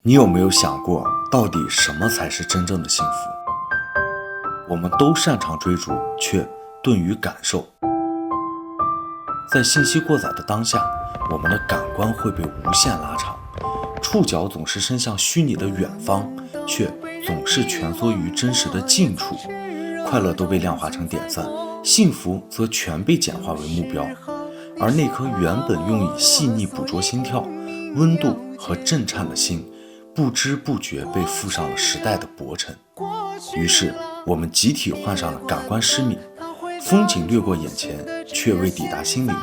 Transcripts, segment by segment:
你有没有想过，到底什么才是真正的幸福？我们都擅长追逐，却钝于感受。在信息过载的当下，我们的感官会被无限拉长，触角总是伸向虚拟的远方，却总是蜷缩于真实的近处。快乐都被量化成点赞，幸福则全被简化为目标。而那颗原本用以细腻捕捉心跳、温度和震颤的心，不知不觉被附上了时代的薄尘。于是我们集体患上了感官失敏，风景掠过眼前，却未抵达心灵，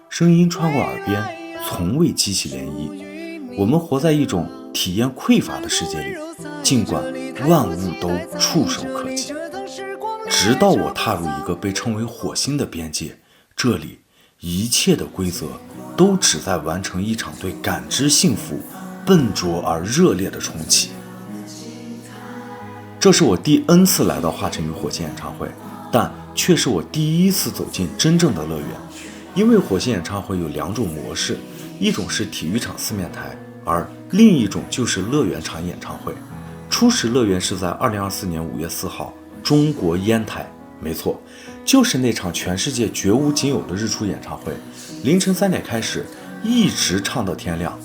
声音穿过耳边，从未激起涟漪。我们活在一种体验匮乏的世界里，尽管万物都触手可及。直到我踏入一个被称为火星的边界，这里一切的规则都只在完成一场对感知幸福笨拙而热烈的重启。这是我第 N 次来到华晨宇火星演唱会，但却是我第一次走进真正的乐园。因为火星演唱会有两种模式，一种是体育场四面台，而另一种就是乐园场演唱会。初始乐园是在2024年5月4号中国烟台，没错，就是那场全世界绝无仅有的日出演唱会。凌晨3点开始，一直唱到天亮。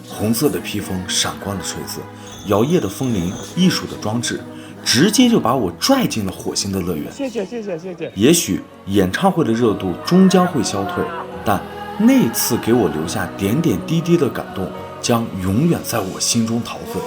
红色的披风，闪光的锤子，摇曳的风铃，艺术的装置，直接就把我拽进了火星的乐园。谢谢。也许演唱会的热度终将会消退，但那次给我留下点点滴滴的感动，将永远在我心中陶醉。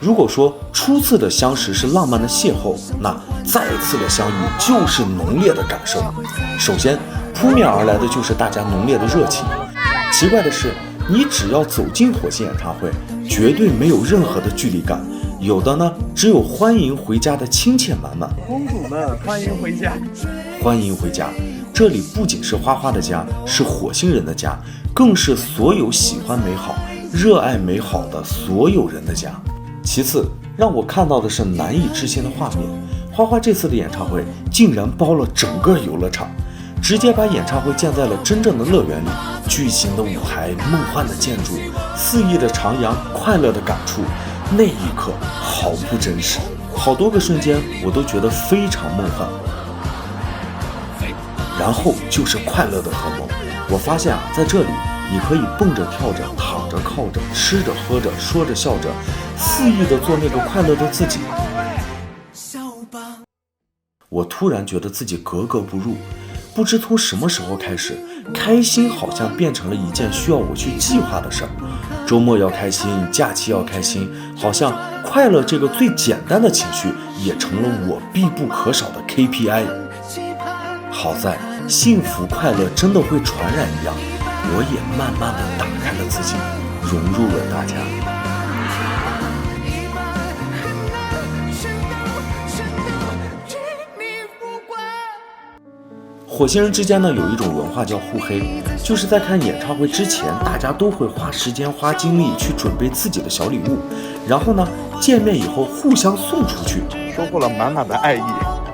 如果说初次的相识是浪漫的邂逅，那再次的相遇就是浓烈的感受。首先扑面而来的就是大家浓烈的热情。奇怪的是，你只要走进火星演唱会，绝对没有任何的距离感，有的呢只有欢迎回家的亲切满满。公主们，欢迎回家！欢迎回家！这里不仅是花花的家，是火星人的家，更是所有喜欢美好、热爱美好的所有人的家。其次，让我看到的是难以置信的画面。花花这次的演唱会竟然包了整个游乐场，直接把演唱会建在了真正的乐园里。巨型的舞台，梦幻的建筑，肆意的徜徉，快乐的感触，那一刻毫不真实。好多个瞬间我都觉得非常梦幻。然后就是快乐的合谋。我发现在这里你可以蹦着跳着，躺着靠着，吃着喝着，说着笑着，肆意地做那个快乐的自己。我突然觉得自己格格不入，不知从什么时候开始，开心好像变成了一件需要我去计划的事儿。周末要开心，假期要开心，好像快乐这个最简单的情绪也成了我必不可少的 KPI。好在幸福快乐真的会传染一样，我也慢慢地打开了自己，融入了大家。火星人之间呢有一种文化叫互黑，就是在看演唱会之前，大家都会花时间花精力去准备自己的小礼物，然后呢见面以后互相送出去，收获了满满的爱意。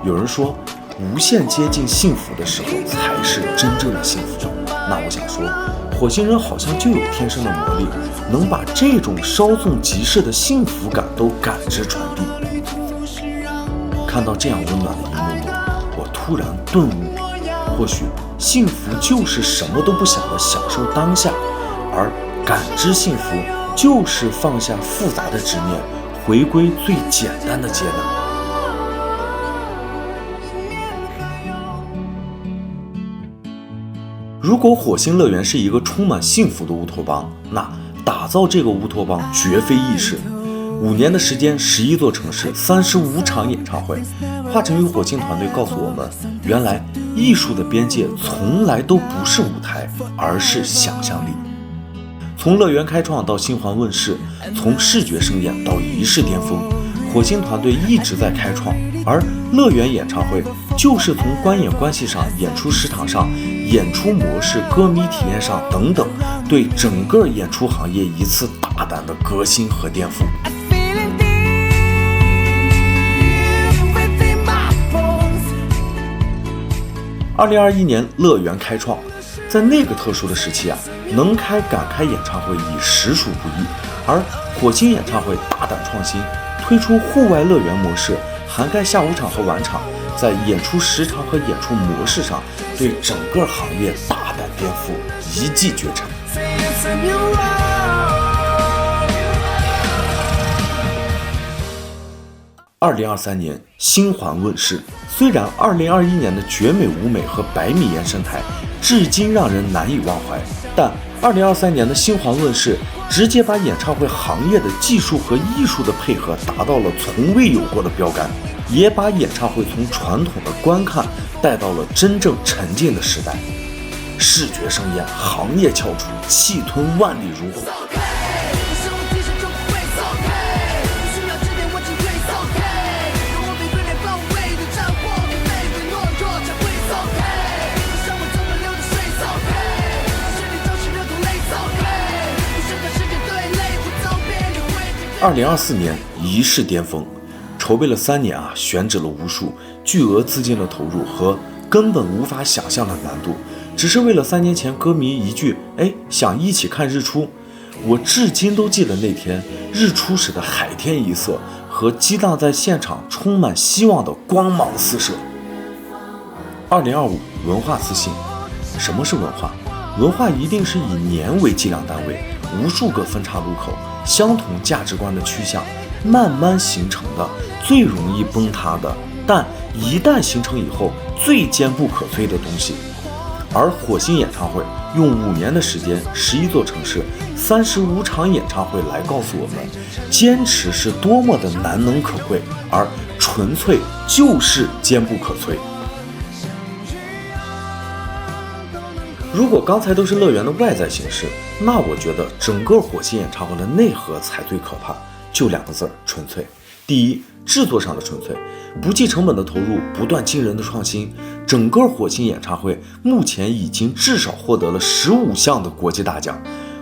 有人说无限接近幸福的时候才是真正的幸福。那我想说，火星人好像就有天生的魔力，能把这种稍纵即逝的幸福感都感知传递。看到这样温暖的一幕幕，我突然顿悟，或许幸福就是什么都不想的享受当下，而感知幸福就是放下复杂的执念，回归最简单的接纳。如果火星乐园是一个充满幸福的乌托邦，那打造这个乌托邦绝非易事。5年的时间，11座城市，35场演唱会。华晨宇火星团队告诉我们，原来艺术的边界从来都不是舞台，而是想象力。从乐园开创到星环问世，从视觉盛宴到仪式巅峰，火星团队一直在开创，而乐园演唱会就是从观演关系上、演出食堂上、演出模式、歌迷体验上等等，对整个演出行业一次大胆的革新和颠覆。2021年乐园开创，在那个特殊的时期啊，能敢开演唱会已实属不易。而火星演唱会大胆创新，推出户外乐园模式，涵盖下午场和晚场，在演出时长和演出模式上，对整个行业大胆颠覆，一骑绝尘。2023年星环问世，虽然2021年的绝美舞美和百米延伸台至今让人难以忘怀，但2023年的星环问世直接把演唱会行业的技术和艺术的配合达到了从未有过的标杆，也把演唱会从传统的观看带到了真正沉浸的时代。视觉盛宴，行业翘楚，气吞万里如虎。2024年一世巅峰，筹备了3年啊，选址了无数，巨额资金的投入和根本无法想象的难度，只是为了3年前歌迷一句想一起看日出。我至今都记得那天日出时的海天一色和激荡在现场充满希望的光芒四射。2025文化自信。什么是文化？文化一定是以年为计量单位，无数个分岔路口，相同价值观的趋向慢慢形成的，最容易崩塌的，但一旦形成以后最坚不可摧的东西。而火星演唱会用5年的时间，11座城市，35场演唱会来告诉我们，坚持是多么的难能可贵，而纯粹就是坚不可摧。如果刚才都是乐园的外在形式，那我觉得整个火星演唱会的内核才最可怕，就2个字：纯粹。第一，制作上的纯粹，不计成本的投入，不断惊人的创新。整个火星演唱会目前已经至少获得了15项的国际大奖。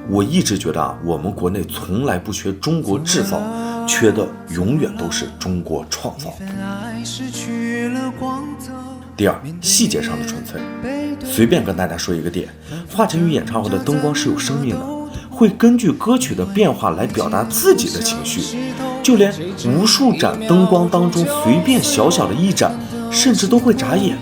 我一直觉得我们国内从来不缺中国制造，缺的永远都是中国创造。第二，细节上的纯粹。随便跟大家说一个点，华晨宇演唱会的灯光是有生命的，会根据歌曲的变化来表达自己的情绪，就连无数盏灯光当中随便小小的一盏，甚至都会眨眼。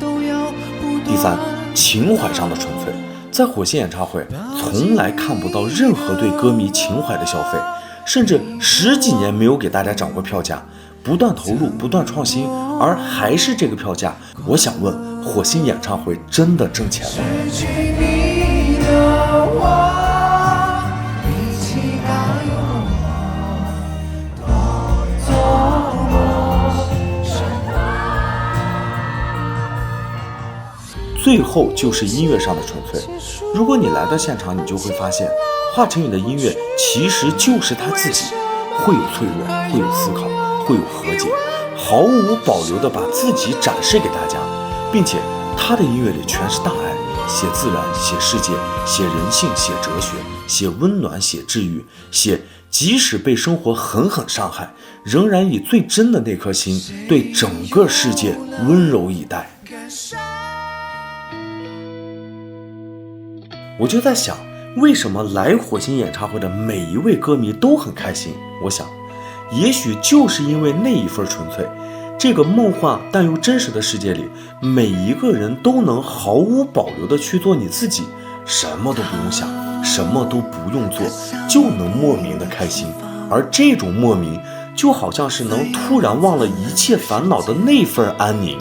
第三，情怀上的纯粹。在火星演唱会从来看不到任何对歌迷情怀的消费，甚至10几年没有给大家涨过票价，不断投入，不断创新，而还是这个票价。我想问，火星演唱会真的挣钱吗？最后就是音乐上的纯粹。如果你来到现场，你就会发现，华晨宇的音乐其实就是他自己，会有脆弱，会有思考，会有和解，毫无保留地把自己展示给大家，并且他的音乐里全是大爱，写自然，写世界，写人性，写哲学，写温暖，写治愈，写即使被生活狠狠伤害，仍然以最真的那颗心对整个世界温柔以待。我就在想，为什么来火星演唱会的每一位歌迷都很开心？我想，也许就是因为那一份纯粹。这个梦幻但又真实的世界里，每一个人都能毫无保留地去做你自己，什么都不用想，什么都不用做，就能莫名的开心。而这种莫名，就好像是能突然忘了一切烦恼的那份安宁。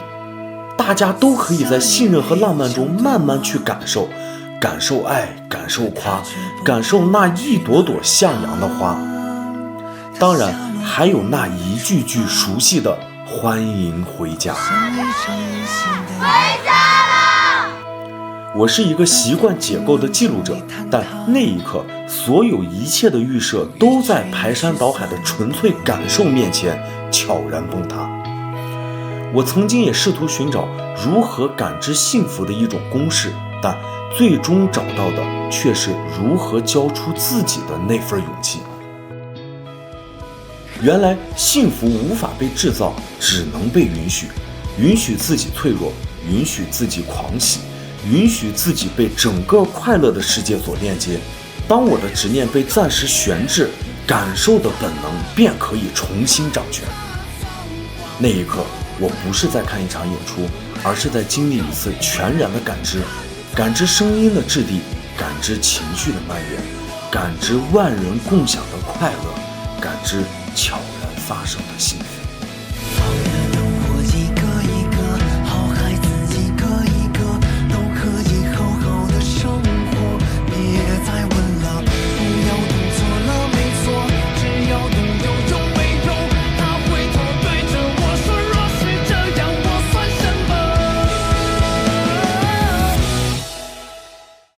大家都可以在信任和浪漫中慢慢去感受，感受爱，感受夸，感受那一朵朵向阳的花。当然，还有那一句句熟悉的欢迎回家。回家了！我是一个习惯解构的记录者，但那一刻，所有一切的预设都在排山倒海的纯粹感受面前悄然崩塌。我曾经也试图寻找如何感知幸福的一种公式，但最终找到的却是如何交出自己的那份勇气。原来幸福无法被制造，只能被允许，允许自己脆弱，允许自己狂喜，允许自己被整个快乐的世界所链接。当我的执念被暂时悬置，感受的本能便可以重新掌权。那一刻，我不是在看一场演出，而是在经历一次全然的感知，感知声音的质地，感知情绪的蔓延，感知万人共享的快乐，感知悄然发生的幸福。